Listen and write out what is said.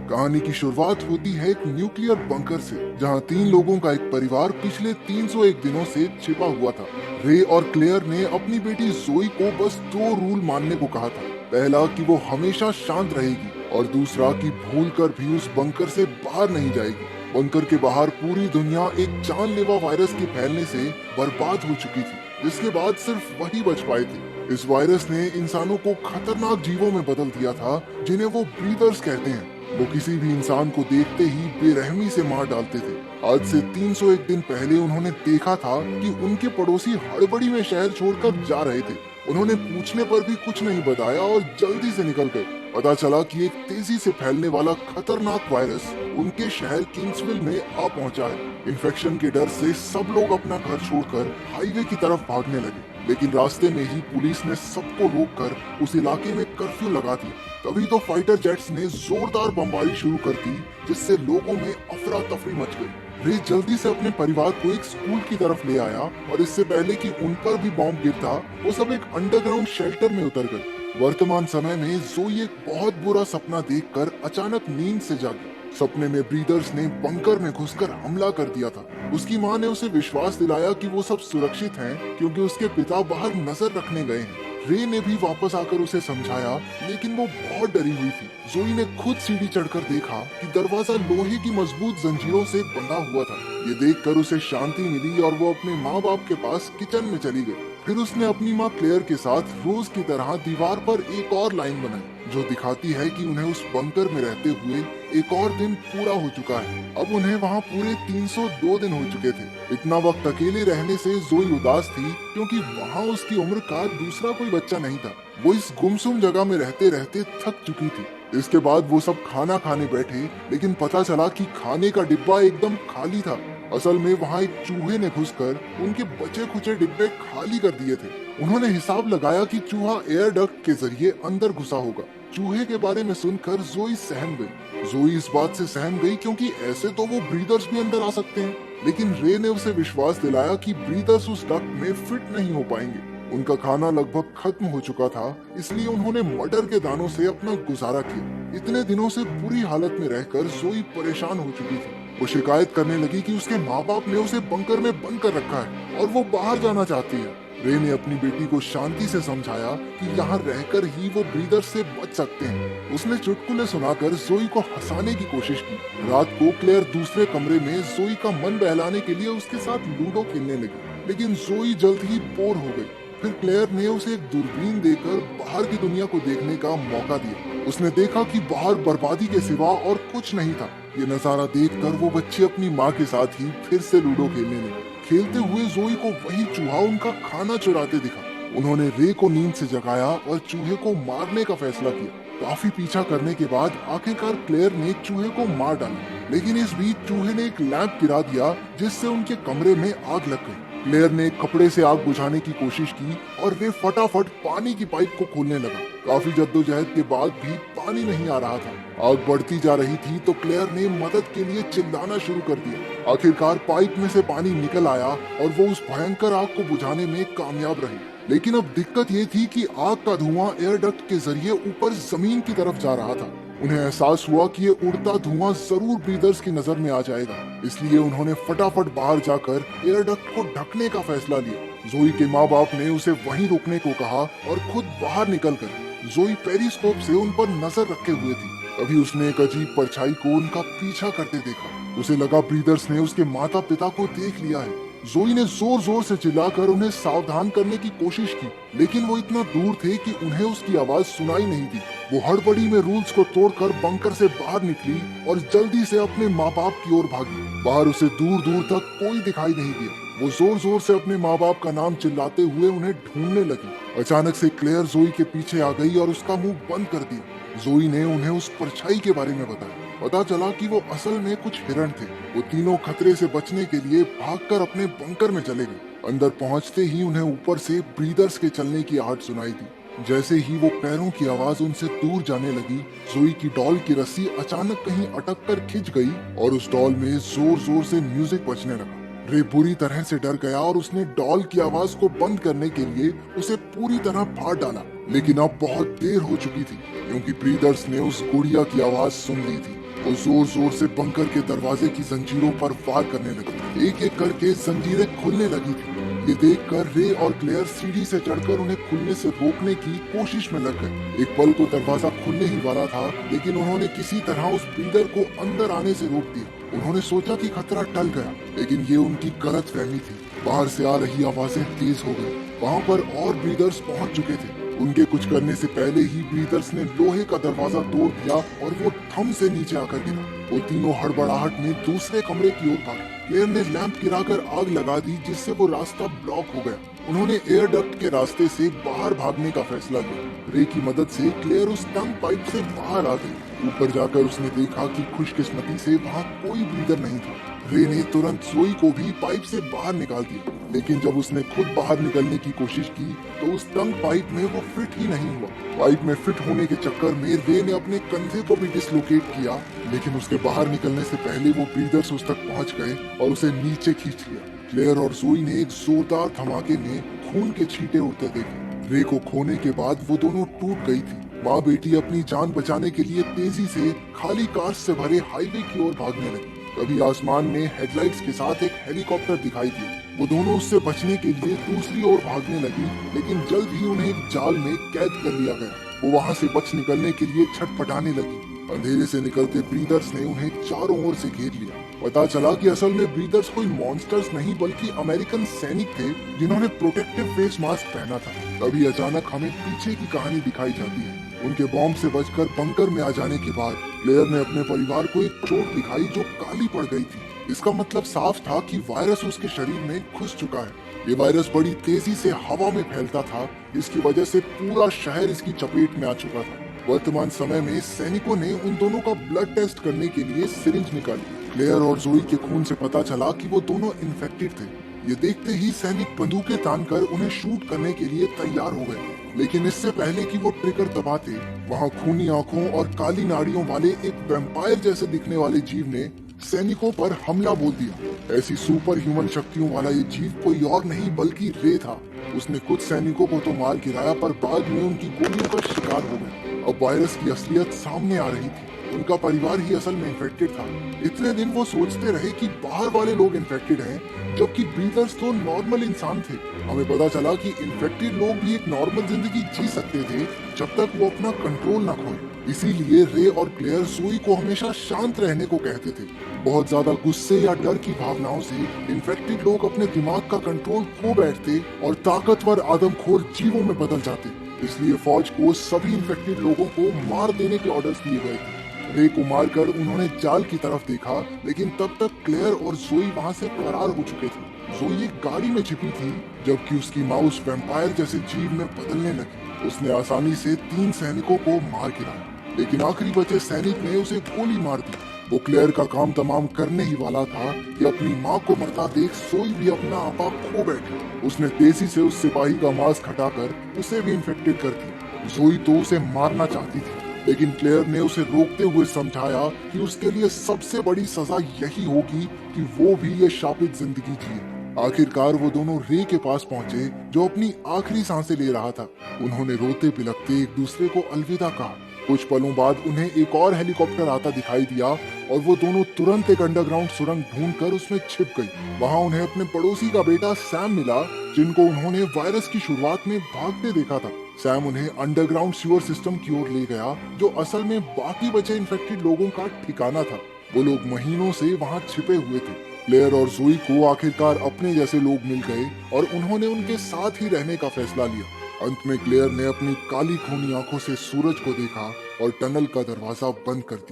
कहानी की शुरुआत होती है एक न्यूक्लियर बंकर से, जहां 3 लोगों का एक परिवार पिछले 301 दिनों से छिपा हुआ था। रे और क्लेयर ने अपनी बेटी जोई को बस 2 रूल मानने को कहा था। पहला कि वो हमेशा शांत रहेगी और दूसरा कि भूल कर भी उस बंकर से बाहर नहीं जाएगी। बंकर के बाहर पूरी दुनिया एक जानलेवा वायरस के फैलने से बर्बाद हो चुकी थी, जिसके बाद सिर्फ वही बच पाए थे। इस वायरस ने इंसानों को खतरनाक जीवों में बदल दिया था, जिन्हें वो ब्रीदर्स कहते हैं। वो किसी भी इंसान को देखते ही बेरहमी से मार डालते थे। आज से 301 दिन पहले उन्होंने देखा था कि उनके पड़ोसी हड़बड़ी में शहर छोड़कर जा रहे थे। उन्होंने पूछने पर भी कुछ नहीं बताया और जल्दी से निकल गए। पता चला कि एक तेजी से फैलने वाला खतरनाक वायरस उनके शहर किंग्सविल में आ पहुंचा है। इन्फेक्शन के डर से सब लोग अपना घर छोड़कर हाईवे की तरफ भागने लगे, लेकिन रास्ते में ही पुलिस ने सबको रोककर उस इलाके में कर्फ्यू लगा दिया। तभी तो फाइटर जेट्स ने जोरदार बमबारी शुरू कर दी, जिससे लोगों में अफरा तफरी मच गई। रे जल्दी से अपने परिवार को एक स्कूल की तरफ ले आया और इससे पहले कि उन पर भी बॉम्ब गिरता, वो सब एक अंडरग्राउंड शेल्टर में उतर गए। वर्तमान समय में जोई एक बहुत बुरा सपना देखकर अचानक नींद से जागी। सपने में ब्रीदर्स ने बंकर में घुसकर हमला कर दिया था। उसकी मां ने उसे विश्वास दिलाया कि वो सब सुरक्षित हैं, क्योंकि उसके पिता बाहर नजर रखने गए हैं। रे ने भी वापस आकर उसे समझाया, लेकिन वो बहुत डरी हुई थी। जोई ने खुद सीढ़ी चढ़कर देखा कि दरवाजा लोहे की मजबूत जंजीरों से बंधा हुआ था। ये देखकर उसे शांति मिली और वो अपने माँ बाप के पास किचन में चली गई। फिर उसने अपनी माँ क्लेयर के साथ रोज की तरह दीवार पर एक और लाइन बनाई, जो दिखाती है कि उन्हें उस बंकर में रहते हुए एक और दिन पूरा हो चुका है। अब उन्हें वहाँ पूरे 302 दिन हो चुके थे। इतना वक्त अकेले रहने से जोई उदास थी, क्योंकि वहाँ उसकी उम्र का दूसरा कोई बच्चा नहीं था। वो इस गुमसुम जगह में रहते रहते थक चुकी थी। इसके बाद वो सब खाना खाने बैठे, लेकिन पता चला कि खाने का डिब्बा एकदम खाली था। असल में वहाँ एक चूहे ने घुसकर उनके बचे खुचे डिब्बे खाली कर दिए थे। उन्होंने हिसाब लगाया कि चूहा एयर डक्ट के जरिए अंदर घुसा होगा। चूहे के बारे में सुनकर जोई सहम गई। जोई इस बात से सहम गई क्योंकि ऐसे तो वो ब्रीदर्स भी अंदर आ सकते हैं, लेकिन रे ने उसे विश्वास दिलाया कि ब्रीदर्स उस डक्ट में फिट नहीं हो पाएंगे। उनका खाना लगभग खत्म हो चुका था, इसलिए उन्होंने मटर के दानों से अपना गुजारा किया। इतने दिनों से बुरी हालत में रहकर जोई परेशान हो चुकी थी। वो शिकायत करने लगी कि उसके माँ बाप ने उसे बंकर में बंद कर रखा है और वो बाहर जाना चाहती है। रे ने अपनी बेटी को शांति से समझाया कि यहाँ रहकर ही वो ब्रीदर से बच सकते हैं। उसने चुटकुले सुनाकर जोई को हंसाने की कोशिश की। रात को क्लेयर दूसरे कमरे में जोई का मन बहलाने के लिए उसके साथ लूडो खेलने लगी, लेकिन जोई जल्द ही बोर हो गई। फिर क्लेयर ने उसे एक दूरबीन देकर बाहर की दुनिया को देखने का मौका दिया। उसने देखा कि बाहर बर्बादी के सिवा और कुछ नहीं था। ये नजारा देखकर वो बच्ची अपनी माँ के साथ ही फिर से लूडो खेलने लगी। खेलते हुए जोई को वही चूहा उनका खाना चुराते दिखा। उन्होंने रे को नींद से जगाया और चूहे को मारने का फैसला किया। काफी पीछा करने के बाद आखिरकार क्लेयर ने चूहे को मार डाला, लेकिन इस बीच चूहे ने एक लैंप गिरा दिया, जिससे उनके कमरे में आग लग गई। क्लेयर ने कपड़े से आग बुझाने की कोशिश की और वे फटाफट पानी की पाइप को खोलने लगा। काफी जद्दोजहद के बाद भी पानी नहीं आ रहा था। आग बढ़ती जा रही थी तो क्लेयर ने मदद के लिए चिल्लाना शुरू कर दिया। आखिरकार पाइप में से पानी निकल आया और वो उस भयंकर आग को बुझाने में कामयाब रही। लेकिन अब दिक्कत ये थी कि आग का धुआं एयर डक्ट के जरिए ऊपर जमीन की तरफ जा रहा था। उन्हें एहसास हुआ कि ये उड़ता धुआं जरूर ब्रीदर्स की नजर में आ जाएगा, इसलिए उन्होंने फटाफट बाहर जाकर एयर डक्ट को ढकने का फैसला लिया। जोई के माँ बाप ने उसे वहीं रुकने को कहा और खुद बाहर निकल कर जोई पेरिस्कोप से उन पर नजर रखे हुए थी। तभी उसने एक अजीब परछाई को उनका पीछा करते देखा। उसे लगा ब्रीदर्स ने उसके माता पिता को देख लिया है। जोई ने जोर जोर से चिल्लाकर उन्हें सावधान करने की कोशिश की, लेकिन वो इतना दूर थे कि उन्हें उसकी आवाज सुनाई नहीं दी। वो हड़बड़ी में रूल्स को तोड़कर बंकर से बाहर निकली और जल्दी से अपने माँ बाप की ओर भागी। बाहर उसे दूर दूर तक कोई दिखाई नहीं दिया। वो जोर जोर से अपने माँ बाप का नाम चिल्लाते हुए उन्हें ढूंढने लगी। अचानक से क्लेयर जोई के पीछे आ गई और उसका मुंह बंद कर दिया। जोई ने उन्हें उस परछाई के बारे में बताया। पता चला कि वो असल में कुछ हिरण थे। वो तीनों खतरे से बचने के लिए भागकर अपने बंकर में चले गए। अंदर पहुंचते ही उन्हें ऊपर से ब्रीदर्स के चलने की आहट सुनाई दी। जैसे ही वो पैरों की आवाज उनसे दूर जाने लगी, जोई की डॉल की रस्सी अचानक कहीं अटक कर खिंच गई और उस डॉल में जोर जोर से म्यूजिक बजने लगा। रे बुरी तरह से डर गया और उसने डॉल की आवाज को बंद करने के लिए उसे पूरी तरह फाड़ डाला, लेकिन अब बहुत देर हो चुकी थी, क्योंकि ब्रीदर्स ने उस गुड़िया की आवाज सुन ली थी। वो जोर जोर से बंकर के दरवाजे की जंजीरों पर वार करने लगे। एक एक करके जंजीरें खुलने लगी थी। ये देखकर रे और क्लेयर सीढ़ी से चढ़कर उन्हें खुलने से रोकने की कोशिश में लग गए। एक पल को दरवाजा खुलने ही वाला था, लेकिन उन्होंने किसी तरह उस ब्रीडर को अंदर आने से रोक दिया। उन्होंने सोचा कि खतरा टल गया, लेकिन ये उनकी गलतफहमी थी। बाहर से आ रही आवाजें तेज हो गई। वहाँ पर और ब्रीडर्स पहुँच चुके थे। उनके कुछ करने से पहले ही ब्रीडर्स ने लोहे का दरवाजा तोड़ दिया और वो थम से नीचे आकर गिरा। वो तीनों हड़बड़ाहट में दूसरे कमरे की ओर भागे। क्लेयर ने लैंप गिराकर आग लगा दी, जिससे वो रास्ता ब्लॉक हो गया। उन्होंने एयर डक्ट के रास्ते से बाहर भागने का फैसला लिया। रे की मदद से क्लेयर उस टंग पाइप से बाहर आ गई। ऊपर जाकर उसने देखा कि खुशकिस्मती से वहाँ कोई ब्रीडर नहीं था। रे ने तुरंत जोई को भी पाइप से बाहर निकाल दिया, लेकिन जब उसने खुद बाहर निकलने की कोशिश की तो उस टंग पाइप में वो फिट ही नहीं हुआ। पाइप में फिट होने के चक्कर में रे ने अपने कंधे को भी डिसलोकेट किया, लेकिन उसके बाहर निकलने से पहले वो ब्रीडर्स उस तक पहुंच गए और उसे नीचे खींच लिया। क्लेयर और जोई ने एक जोरदार धमाके में खून के छींटे उड़ते देखे। रे को खोने के बाद वो दोनों टूट गई थी। माँ बेटी अपनी जान बचाने के लिए तेजी से खाली कार से भरे हाईवे की ओर भागने लगी। तभी आसमान में हेडलाइट्स के साथ एक हेलीकॉप्टर दिखाई दी। वो दोनों उससे बचने के लिए दूसरी ओर भागने लगी, लेकिन जल्द ही उन्हें एक जाल में कैद कर लिया गया। वो वहाँ से बच निकलने के लिए छटपटाने लगी। अंधेरे से निकलते ब्रीडर्स ने उन्हें चारों ओर से घेर लिया। पता चला कि असल में ब्रीडर्स कोई मॉन्स्टर्स नहीं बल्कि अमेरिकन सैनिक थे, जिन्होंने प्रोटेक्टिव फेस मास्क पहना था। तभी अचानक हमें पीछे की कहानी दिखाई जाती है। उनके बॉम्ब से बचकर बंकर में आ जाने के बाद क्लेयर ने अपने परिवार को एक चोट दिखाई जो काली पड़ गई थी। इसका मतलब साफ था कि वायरस उसके शरीर में घुस चुका है। ये वायरस बड़ी तेजी से हवा में फैलता था, इसकी वजह से पूरा शहर इसकी चपेट में आ चुका था। वर्तमान समय में सैनिकों ने उन दोनों का ब्लड टेस्ट करने के लिए सिरिंज निकाली। क्लेयर और जोई के खून से पता चला कि वो दोनों इन्फेक्टेड थे। ये देखते ही सैनिक बंदूकें तानकर उन्हें शूट करने के लिए तैयार हो गए, लेकिन इससे पहले कि वो ट्रिगर दबाते, वहाँ खूनी आंखों और काली नाड़ियों वाले एक वैम्पायर जैसे दिखने वाले जीव ने सैनिकों पर हमला बोल दिया। ऐसी सुपर ह्यूमन शक्तियों वाला ये जीव कोई और नहीं बल्कि रे था। उसने कुछ सैनिकों को तो मार गिराया, पर बाद में उनकी गोलियों का शिकार हो गया। अब वायरस की असलियत सामने आ रही थी। उनका परिवार ही असल में इन्फेक्टेड था। इतने दिन वो सोचते रहे कि बाहर वाले लोग इन्फेक्टेड हैं, जबकि ब्रीडर्स तो नॉर्मल इंसान थे। हमें पता चला कि इन्फेक्टेड लोग भी एक नॉर्मल जिंदगी जी सकते थे, जब तक वो अपना कंट्रोल न खोए। इसीलिए रे और क्लेयर जोई को हमेशा शांत रहने को कहते थे। बहुत ज्यादा गुस्से या डर की भावनाओं से इन्फेक्टेड लोग अपने दिमाग का कंट्रोल खो बैठते और ताकतवर आदमखोर जीवों में बदल जाते। इसलिए फौज को सभी इन्फेक्टेड लोगों को मार देने के ऑर्डर्स दिए गए थे। रे को मारकर उन्होंने जाल की तरफ देखा, लेकिन तब तक क्लेयर और जोई वहाँ से फरार हो चुके थे। जोई एक गाड़ी में छिपी थी, जबकि उसकी माँ उस वैम्पायर जैसे जीव में बदलने लगी। उसने आसानी से 3 सैनिकों को मार गिराया, लेकिन आखिरी बचे सैनिक ने उसे गोली मार दी। वो क्लेयर का काम तमाम करने ही वाला था कि अपनी माँ को मरता देख जोई भी अपना आपा खो बैठी। उसने तेजी से उस सिपाही का मास्क हटाकर उसे भी इन्फेक्टेड कर दिया। जोई तो उसे मारना चाहती थी, लेकिन क्लेयर ने उसे रोकते हुए समझाया कि उसके लिए सबसे बड़ी सजा यही होगी कि वो भी ये शापित जिंदगी जिए। आखिरकार वो दोनों रे के पास पहुंचे, जो अपनी आखिरी सांसें ले रहा था। उन्होंने रोते बिलखते एक दूसरे को अलविदा कहा। कुछ पलों बाद उन्हें एक और हेलीकॉप्टर आता दिखाई दिया और वो दोनों तुरंत एक अंडरग्राउंड सुरंग ढूंढकर उसमें छिप गई। वहाँ उन्हें अपने पड़ोसी का बेटा सैम मिला, जिनको उन्होंने वायरस की शुरुआत में भागते देखा था। सैम उन्हें अंडरग्राउंड सीवर सिस्टम की ओर ले गया, जो असल में बाकी बचे इन्फेक्टेड लोगों का ठिकाना था। वो लोग महीनों से वहाँ छिपे हुए थे। क्लेयर और जोई को आखिरकार अपने जैसे लोग मिल गए और उन्होंने उनके साथ ही रहने का फैसला लिया। अंत में क्लेयर ने अपनी काली खूनी आंखों से सूरज को देखा और टनल का दरवाजा बंद कर दिया।